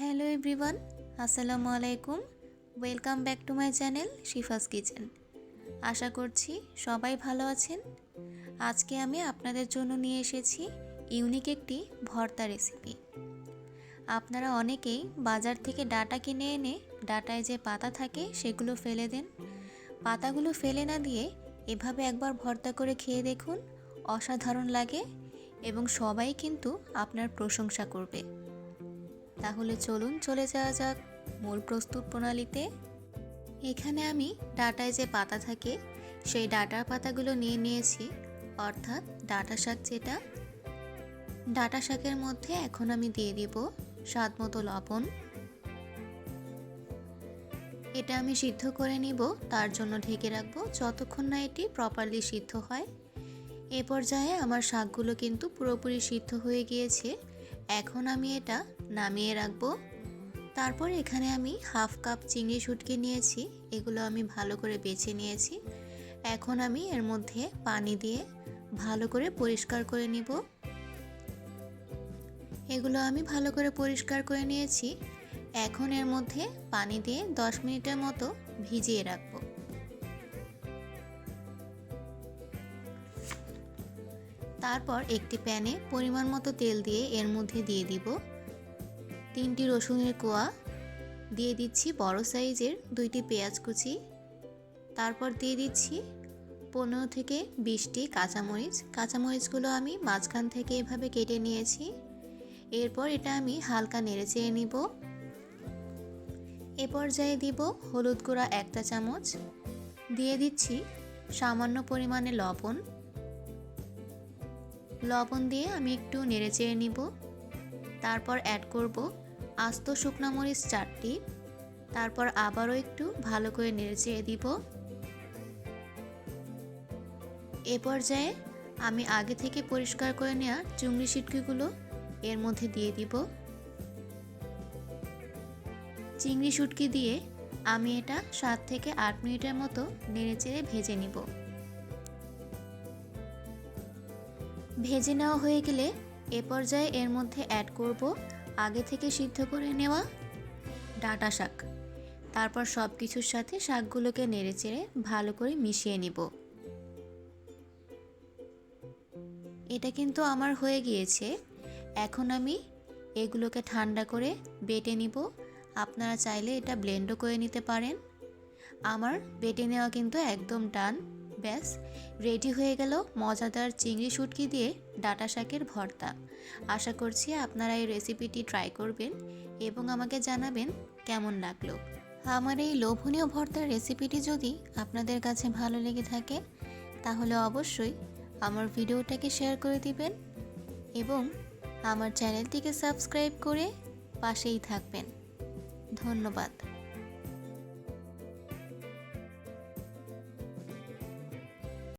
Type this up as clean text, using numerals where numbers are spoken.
Hello everyone, আসসালামু আলাইকুম। Welcome back to my channel Shifa's kitchen. আশা করছি সবাই ভালো আছেন। আজকে আমি আপনাদের জন্য নিয়ে এসেছি ইউনিক একটি ভর্তা রেসিপি। আপনারা অনেকেই বাজার থেকে ডাঁটা কিনে এনে ডাঁটায় যে পাতা থাকে সেগুলো ফেলে দেন। পাতাগুলো ফেলে না দিয়ে এভাবে একবার ভর্তা করে খেয়ে দেখুন, অসাধারণ লাগে এবং সবাই কিন্তু আপনার প্রশংসা করবে। তাহলে চলুন চলে যাওয়া যাক মূল প্রস্তুত প্রণালীতে। এখানে আমি ডাঁটায় যে পাতা থাকে সেই ডাঁটার পাতাগুলো নিয়ে নিয়েছি, অর্থাৎ ডাঁটা শাক যেটা। ডাঁটা শাকের মধ্যে এখন আমি দিয়ে দিব স্বাদ মতো লবণ। এটা আমি সিদ্ধ করে নিব, তার জন্য ঢেকে রাখবো যতক্ষণ না এটি প্রপারলি সিদ্ধ হয়। এ পর্যায়ে আমার শাকগুলো কিন্তু পুরোপুরি সিদ্ধ হয়ে গিয়েছে। এখন আমি এটা নামিয়ে রাখবো। তারপর এখানে আমি হাফ কাপ চিংড়ি শুটকি নিয়েছি, এগুলো আমি ভালো করে বেছে নিয়েছি। এখন আমি এর মধ্যে পানি দিয়ে ভালো করে পরিষ্কার করে নিব। এগুলো আমি ভালো করে পরিষ্কার করে নিয়েছি। এখন এর মধ্যে পানি দিয়ে 10 মিনিটের মতো ভিজিয়ে রাখবো। তারপর একটি প্যানে পরিমাণ মতো তেল দিয়ে এর মধ্যে দিয়ে দিব 3টি রসুনের কোয়া, দিয়ে দিচ্ছি বড় সাইজের 2টি পেঁয়াজ কুচি, তারপর দিয়ে দিচ্ছি 15 থেকে 20টি কাঁচামরিচ। কাঁচামরিচগুলো আমি মাঝখান থেকে এভাবে কেটে নিয়েছি। এরপর এটা আমি হালকা নেড়েচেড়ে নিব। এ পর্যায়ে দিব হলুদ গুঁড়া 1 চা চামচ, দিয়ে দিচ্ছি সামান্য পরিমাণে লবণ। লবণ দিয়ে আমি একটু নেড়েচেড়ে নিব। তারপর অ্যাড করব আস্ত শুকনো মরিচ 4টি। তারপর আবারও একটু ভালো করে নেড়েচেড়ে দিব। এ পর্যায়ে আমি আগে থেকে পরিষ্কার করে নেওয়া চিংড়ি শুটকিগুলো এর মধ্যে দিয়ে দিব। চিংড়ি শুটকি দিয়ে আমি এটা 7 থেকে 8 মিনিটের মতো নেড়েচেড়ে ভেজে নিব। ভেজে নেওয়া হয়ে গেলে এ পর্যায়ে এর মধ্যে অ্যাড করব আগে থেকে সিদ্ধ করে নেওয়া ডাঁটা শাক। তারপর সব কিছুর সাথে শাকগুলোকে নেড়েচেড়ে ভালো করে মিশিয়ে নিব। এটা কিন্তু আমার হয়ে গিয়েছে। এখন আমি এগুলোকে ঠান্ডা করে বেটে নিব। আপনারা চাইলে এটা ব্লেন্ডও করে নিতে পারেন। আমার বেটে নেওয়া কিন্তু একদম ডান। ব্যাস রেডি হয়ে গেল মজাদার চিংড়ি শুটকি দিয়ে ডাঁটা শাকের ভর্তা। আশা করছি আপনারা এই রেসিপিটি ট্রাই করবেন এবং আমাকে জানাবেন কেমন লাগলো। আমার এই লোভনীয় ভর্তার রেসিপিটি যদি আপনাদের কাছে ভালো লেগে থাকে তাহলে অবশ্যই আমার ভিডিওটাকে শেয়ার করে দিবেন এবং আমার চ্যানেলটিকে সাবস্ক্রাইব করে পাশেই থাকবেন। ধন্যবাদ।